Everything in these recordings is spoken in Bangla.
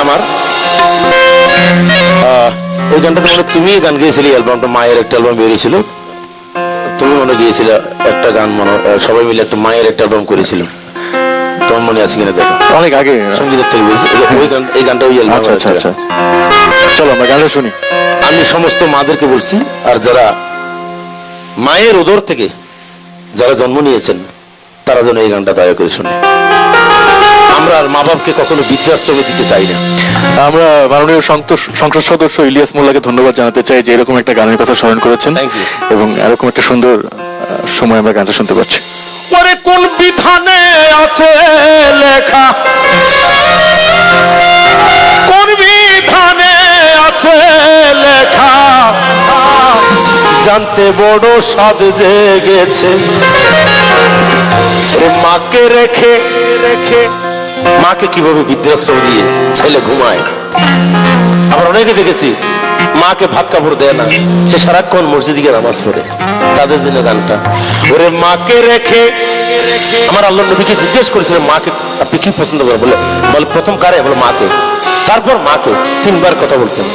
আমার ওই গানটাতে মনে তুমি গান গিয়েছিলে, অ্যালবামটা মায়ের একটা অ্যালবাম বেরিয়েছিল, তুমি মনে গিয়েছিল একটা গান, মনে সবাই মিলে একটা মায়ের একটা অ্যালবাম করেছিল, তোমার মনে আছে কিনা দেখো, অনেক আগে সঙ্গীতের থেকে বলছি ওই গান, এই গানটা ওই অ্যালবাম। আচ্ছা আচ্ছা আচ্ছা, চলো আমরা গানটা শুনি। আমি সমস্ত মাদেরকে বলছি, আর যারা মায়ের উদর থেকে যারা জন্ম নিয়েছেন তারা যেন এই গানটা দয়া করে শুনে। আমরা আর মা বাপকে কখনো বৃদ্ধাশ্রমে দিতে চাই না। আমরা মাননীয় সংসদ সদস্য ইলিয়াস মোল্লাকে ধন্যবাদ জানাতে চাই যে এরকম একটা গানের কথা স্মরণ করেছেন এবং এরকম একটা সুন্দর সময় আমরা গানটা শুনতে পাচ্ছি। ওরে কোন বিধানে আছে লেখা, কোন বিধানে আছে লেখা, জানতে বড় স্বাদ জেগেছে। মাকে রেখে রেখে মাকে কিভাবে বৃদ্ধাশ্রম দিয়ে ছেলে ঘুমায়। আবার অনেকে দেখেছি মাকে ভাত কাপড় দেয় না, সে সারাক্ষণ মসজিদে গিয়ে নামাজ পড়ে, তাদের জন্য গানটা। ওরে মাকে রেখে, আমার আল্লাহ নবীকে জিজ্ঞেস করেছিলেন মাকে আপনি কি পছন্দ করেন, বলে প্রথম কারে, বলে মাকে, তারপর মাকে, তিনবার কথা বলছেন,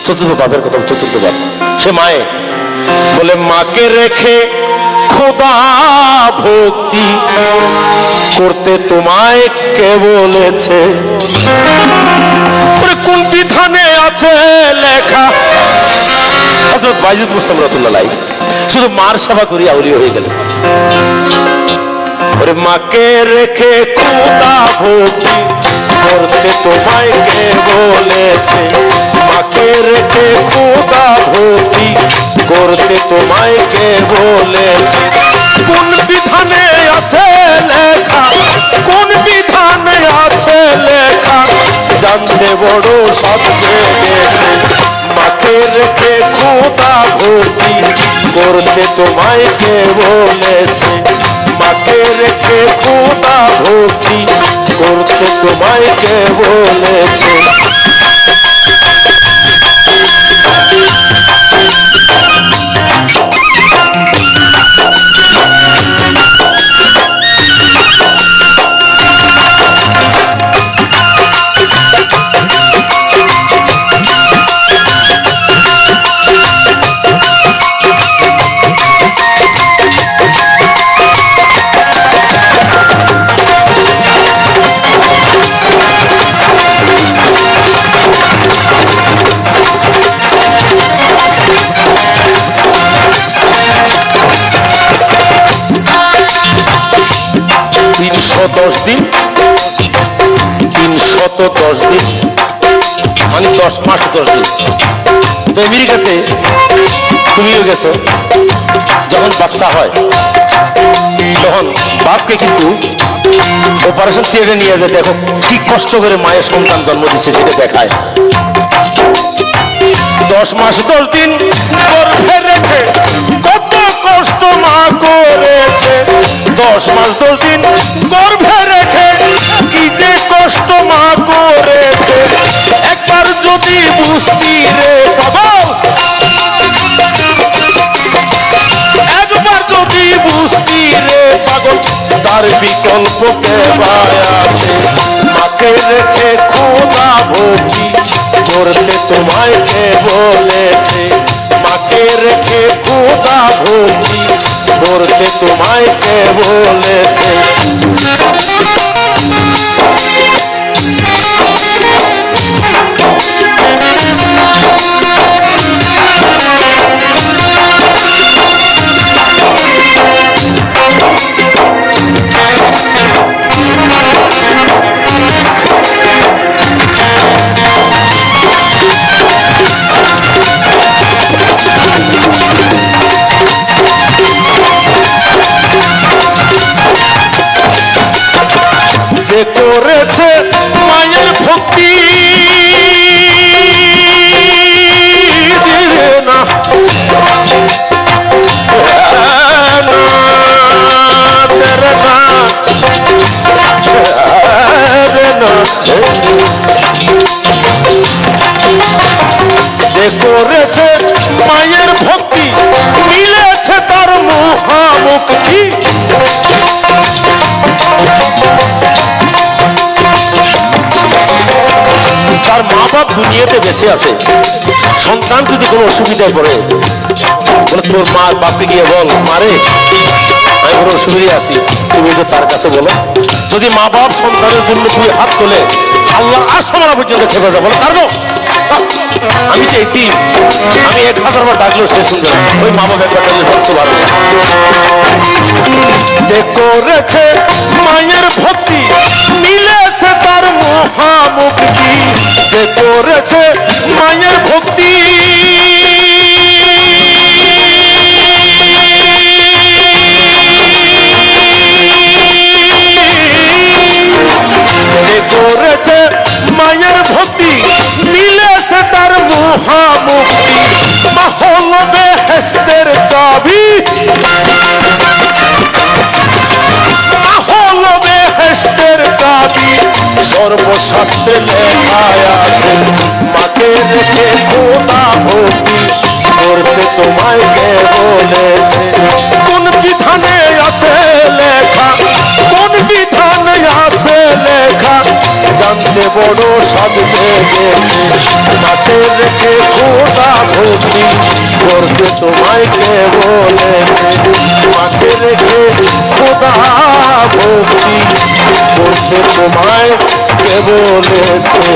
চতুর্থ বাপের কথা, চতুর্থবার সে মায়ে। বলে মাকে রেখে খোদা ভক্তি করতে তোমায় কে বলেছে। কোন বিধানে আছে লেখা, হযরত বাইজিদ বুস্তামি রাহমাতুল্লাহ শুধু মার সেবা করি আউলি হয়ে গেলেন। ওরে মাকে রেখে খোদা ভক্তি করতে তোমায় কে বলেছে। মাকে রেখে খোদা ভক্তি করতে তোমায় কে বলেছে। কোন বিধানে আছে লেখা, কোন বিধানে আছে লেখা, জানতে বড় স্বাদ জেগেছে। মাকে রেখে খোদা ভক্তি করতে তোমায় কে বলেছে। মাকে রেখে খোদা ভক্তি করতে তোমায় কে বলেছে। দিন 310 দিন মানে 10 মাস 10 দিন। তো আমেরিকাতে তুমিও গেছো, যখন বাচ্চা হয় তখন বাপকে কিন্তু অপারেশন থিয়েটারে নিয়ে যায়, দেখো কি কষ্ট করে মায়ের সন্তান জন্ম দিচ্ছে সেটা দেখায়। 10 মাস 10 দিন গর্ভে রেখে কত কষ্ট মা করেছে। 10 মাস 10 দিন গর্ভে রেখে কি যে কষ্ট মা করেছে। একবার যদি বুঝতি রে বাবা, একবার যদি বুঝতি রে পাগল, তার বিকল্প কে আছে। মাকে রেখে খোদা ভক্তি করতে তোমায় কে বলেছে। মাকে রেখে খোদা ভক্তি করতে তোমায় কে বলেছে। যে করেছে মায়ের ভক্তি না, যে করেছে মায়ের ভক্তি মিলেছে তার মহামুক্তি। যার বাপ দুনিয়াতে বেঁচে আছে, সন্তান যদি কোনো অসুবিধায় পড়ে, বলে তোর মা বাপকে গিয়ে বল, মারে আমি কোনো অসুবিধায় আছি, তুমি তো তার কাছে বলো। যদি মা বাপ সন্তানের জন্য তুই হাত তোলে, আল্লাহ আসমানা পর্যন্ত খেপে যাবো, তার গো আমি চাইতি আমি 1000 বার ডাকলেও সে শুনবে না। ওই মা বাপ একবার ডাকলে বলতে পারবে যে করেছে মায়ের ভক্তি মিলেছে তার মহামুক্তি, যে করেছে মায়ের ভক্তি যে করেছে মায়ের ভক্তি মিলেছে তার মহামুক্তি, মা হলো বেহেশতের চাবি, মা হলো বেহেশতের চাবি, সর্বশাস্ত্রে লেখা আছে মাকে রেখে খোদা ভক্তি করতে তোমায় কে বলেছে, কোন বিধানে আছে লেখা, কোন বিধানে আছে লেখা, জানতে বড় স্বাদ লেগেছে, মাকে রেখে খোদা ভক্তি করতে তোমায় কে বলেছে, মাকে রেখে খোদা ভক্তি করতে তোমায় কে বলেছে।